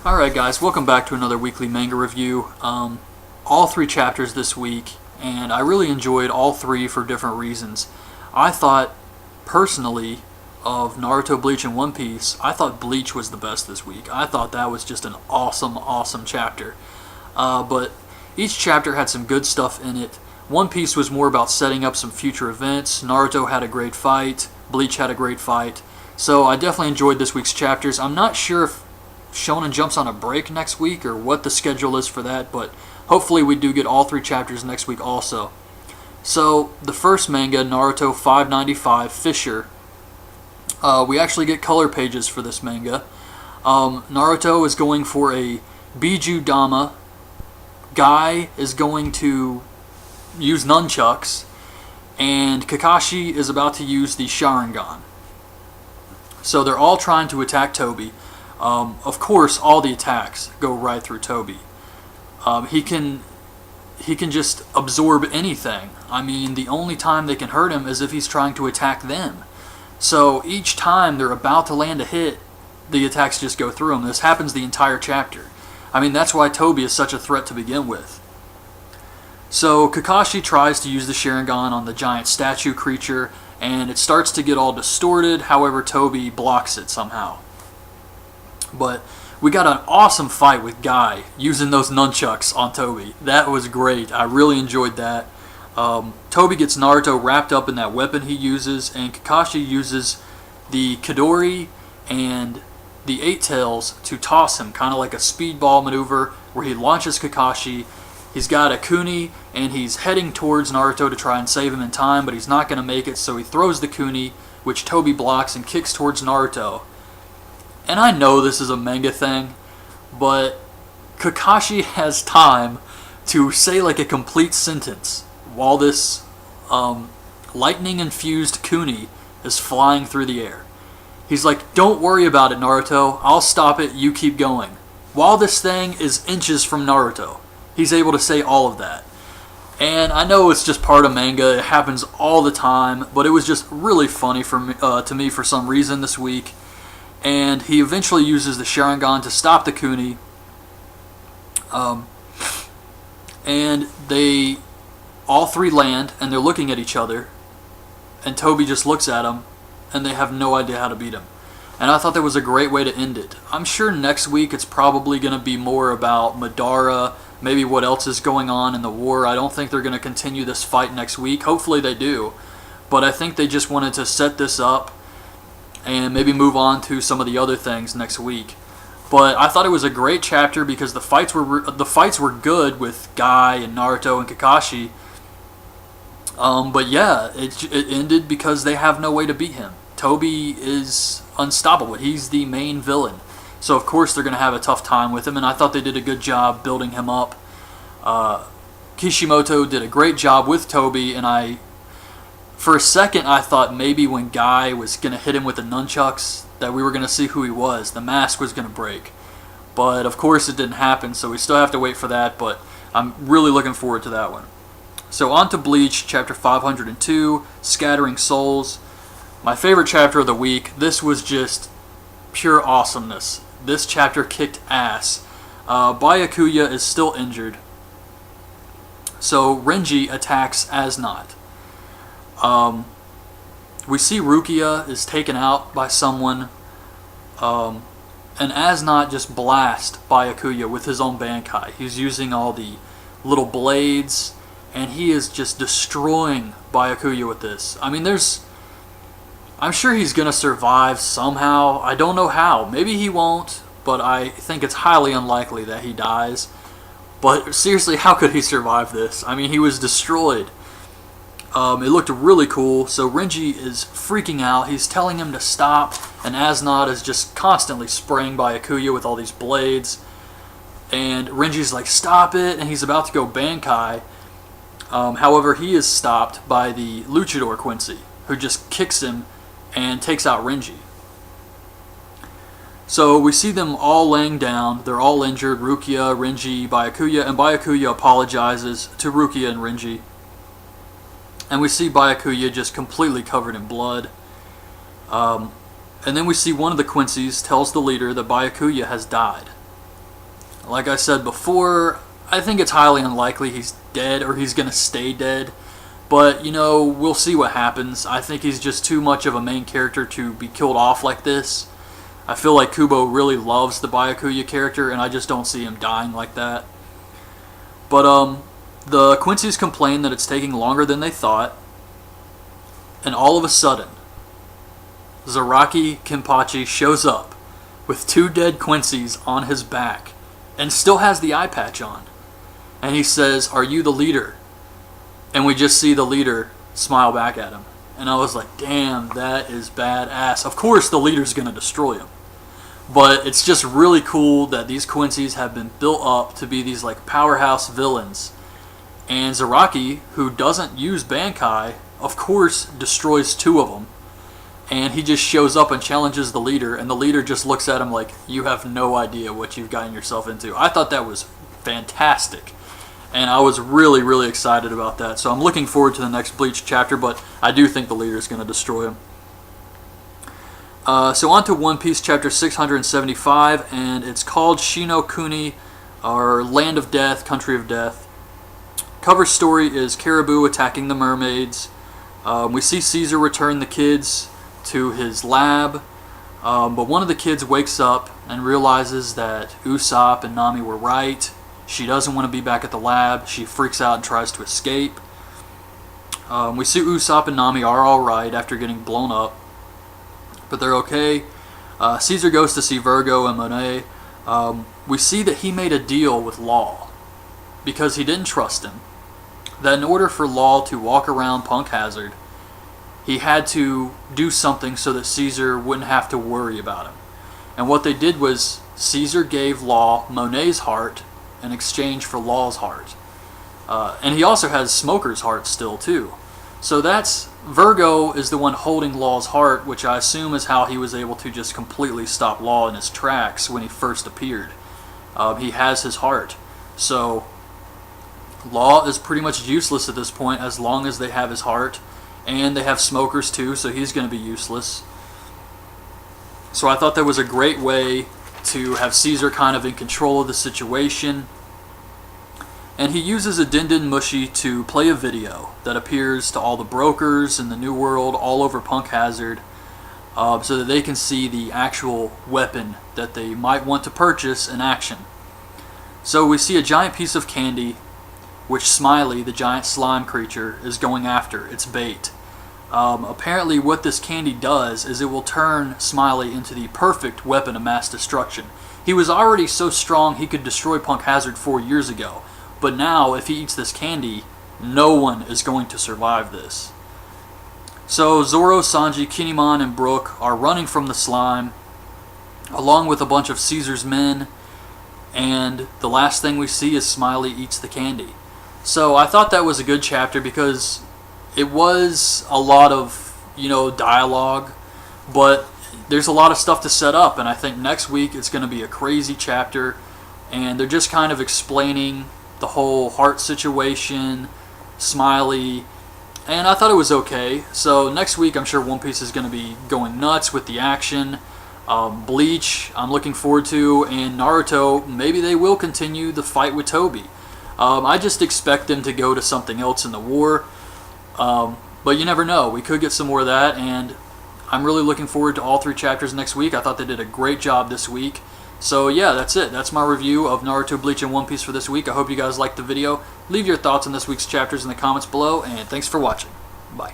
Alright guys, welcome back to another weekly manga review. All three chapters this week, and I really enjoyed all three for different reasons. I thought, personally, of Naruto, Bleach, and One Piece, I thought Bleach was the best this week. I thought that was just an awesome chapter. But each chapter had some good stuff in it. One Piece was more about setting up some future events. Naruto had a great fight. Bleach had a great fight. So I definitely enjoyed this week's chapters. I'm not sure if Shonen jumps on a break next week or what the schedule is for that, but hopefully we do get all three chapters next week also. So the first manga, Naruto 595 Fisher, we actually get color pages for this manga. Naruto is going for a Biju Dama. Guy is going to use nunchucks, and Kakashi is about to use the Sharingan. So they're all trying to attack Toby. Of course, all the attacks go right through Toby. He can just absorb anything. I mean, the only time they can hurt him is if he's trying to attack them. So each time they're about to land a hit, the attacks just go through him. This happens the entire chapter. I mean, that's why Toby is such a threat to begin with. So Kakashi tries to use the Sharingan on the giant statue creature, and it starts to get all distorted. However, Toby blocks it somehow. But we got an awesome fight with Guy using those nunchucks on Toby. That was great. I really enjoyed that. Toby gets Naruto wrapped up in that weapon he uses, and Kakashi uses the Chidori and the Eight Tails to toss him, kind of like a speedball maneuver where he launches Kakashi. He's got a Kuni, and he's heading towards Naruto to try and save him in time, but he's not going to make it, so he throws the Kuni, which Toby blocks and kicks towards Naruto. And I know this is a manga thing, but Kakashi has time to say like a complete sentence while this lightning-infused Kuni is flying through the air. He's like, "Don't worry about it, Naruto. I'll stop it. You keep going." While this thing is inches from Naruto, he's able to say all of that. And I know it's just part of manga. It happens all the time, but it was just really funny for me, to me for some reason this week. And he eventually uses the Sharingan to stop the Kuni. And they all three land, and they're looking at each other. And Toby just looks at him, and they have no idea how to beat him. And I thought that was a great way to end it. I'm sure next week it's probably going to be more about Madara, maybe what else is going on in the war. I don't think they're going to continue this fight next week. Hopefully they do. But I think they just wanted to set this up and maybe move on to some of the other things next week. But I thought it was a great chapter because the fights were good with Guy and Naruto and Kakashi. But yeah, it ended because they have no way to beat him. Toby is unstoppable. He's the main villain. So of course they're going to have a tough time with him, and I thought they did a good job building him up. Kishimoto did a great job with Toby, and for a second I thought maybe when Guy was going to hit him with the nunchucks that we were going to see who he was. The mask was going to break. But of course it didn't happen, so we still have to wait for that, but I'm really looking forward to that one. So on to Bleach, chapter 502, Scattering Souls. My favorite chapter of the week. This was just pure awesomeness. This chapter kicked ass. Byakuya is still injured. So Renji attacks Asnot. We see Rukia is taken out by someone. And Asnot just blasts Byakuya with his own Bankai. He's using all the little blades, and he is just destroying Byakuya with this. I mean, I'm sure he's going to survive somehow. I don't know how. Maybe he won't, but I think it's highly unlikely that he dies. But seriously, how could he survive this? I mean, he was destroyed. It looked really cool. So Renji is freaking out. He's telling him to stop, and Asnot is just constantly spraying Byakuya with all these blades. And Renji's like, "Stop it," and he's about to go Bankai. However, he is stopped by the Luchador Quincy, who just kicks him and takes out Renji. So we see them all laying down. They're all injured. Rukia, Renji, Byakuya, and Byakuya apologizes to Rukia and Renji. And we see Byakuya just completely covered in blood. And then we see one of the Quincy's tells the leader that Byakuya has died. Like I said before, I think it's highly unlikely he's dead or he's going to stay dead. But, you know, we'll see what happens. I think he's just too much of a main character to be killed off like this. I feel like Kubo really loves the Byakuya character, and I just don't see him dying like that. But, the Quincy's complain that it's taking longer than they thought. And all of a sudden, Zaraki Kenpachi shows up with 2 dead Quincy's on his back and still has the eye patch on. And he says, "Are you the leader?" And we just see the leader smile back at him. And I was like, damn, that is badass. Of course the leader's going to destroy him. But it's just really cool that these Quincy's have been built up to be these like powerhouse villains. And Zaraki, who doesn't use Bankai, of course destroys 2 of them. And he just shows up and challenges the leader. And the leader just looks at him like, you have no idea what you've gotten yourself into. I thought that was fantastic. And I was really, really excited about that. So I'm looking forward to the next Bleach chapter, but I do think the leader is going to destroy him. So on to One Piece chapter 675, and it's called Shino Kuni, or Land of Death, Country of Death. Cover story is Caribou attacking the mermaids. We see Caesar return the kids to his lab, but one of the kids wakes up and realizes that Usopp and Nami were right. She doesn't want to be back at the lab. She freaks out and tries to escape. We see Usopp and Nami are alright after getting blown up, but they're okay. Caesar goes to see Virgo and Monet. We see that he made a deal with Law because he didn't trust him. That in order for Law to walk around Punk Hazard, he had to do something so that Caesar wouldn't have to worry about him. And what they did was Caesar gave Law Monet's heart in exchange for Law's heart. And he also has Smoker's heart still too. So that's, Virgo is the one holding Law's heart, which I assume is how he was able to just completely stop Law in his tracks when he first appeared. He has his heart. So Law is pretty much useless at this point as long as they have his heart. And they have Smokers too, so he's going to be useless. So I thought that was a great way to have Caesar kind of in control of the situation. And he uses a Din Din Mushi to play a video that appears to all the brokers in the New World all over Punk Hazard, so that they can see the actual weapon that they might want to purchase in action. So we see a giant piece of candy, which Smiley, the giant slime creature, is going after. It's bait. Apparently what this candy does is it will turn Smiley into the perfect weapon of mass destruction. He was already so strong he could destroy Punk Hazard 4 years ago, but now if he eats this candy, no one is going to survive this. So Zoro, Sanji, Kinemon, and Brook are running from the slime, along with a bunch of Caesar's men, and the last thing we see is Smiley eats the candy. So I thought that was a good chapter because it was a lot of, dialogue, but there's a lot of stuff to set up, and I think next week it's going to be a crazy chapter, and they're just kind of explaining the whole heart situation, Smiley, and I thought it was okay. So next week I'm sure One Piece is going to be going nuts with the action. Bleach I'm looking forward to, and Naruto, maybe they will continue the fight with Toby. I just expect them to go to something else in the war. But you never know. We could get some more of that, and I'm really looking forward to all 3 chapters next week. I thought they did a great job this week. So yeah, that's it. That's my review of Naruto, Bleach, and One Piece for this week. I hope you guys liked the video. Leave your thoughts on this week's chapters in the comments below, and thanks for watching. Bye.